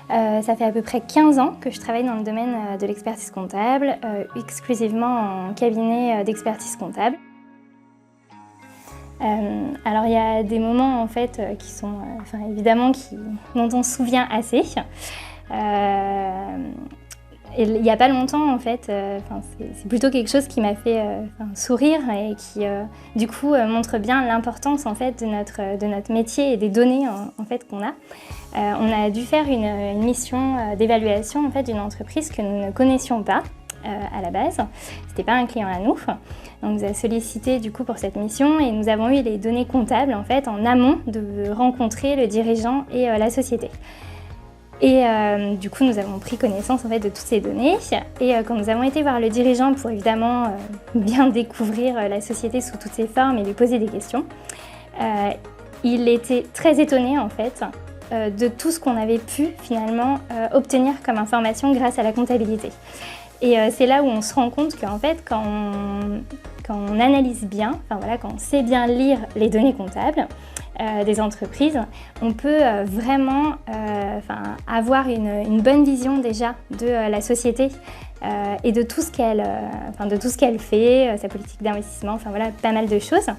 Ça fait à peu près 15 ans que je travaille dans le domaine de l'expertise comptable, exclusivement en cabinet d'expertise comptable. Alors il y a des moments en fait qui sont évidemment dont on se souvient assez. Et il n'y a pas longtemps en fait, c'est plutôt quelque chose qui m'a fait sourire et qui du coup montre bien l'importance en fait de notre métier et des données en fait qu'on a. On a dû faire une mission d'évaluation en fait d'une entreprise que nous ne connaissions pas à la base. C'était pas un client à nous. On nous a sollicité du coup pour cette mission et nous avons eu les données comptables en fait en amont de rencontrer le dirigeant et la société. Et du coup, nous avons pris connaissance en fait de toutes ces données. Et quand nous avons été voir le dirigeant pour évidemment bien découvrir la société sous toutes ses formes et lui poser des questions, il était très étonné en fait de tout ce qu'on avait pu finalement obtenir comme information grâce à la comptabilité. Et c'est là où on se rend compte qu'en fait, quand on analyse bien, quand on sait bien lire les données comptables des entreprises, on peut vraiment avoir une bonne vision déjà de la société et de tout ce qu'elle fait, sa politique d'investissement, pas mal de choses.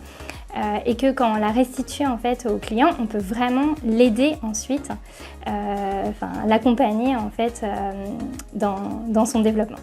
Et que quand on la restitue en fait au client, on peut vraiment l'aider ensuite, l'accompagner en fait dans son développement.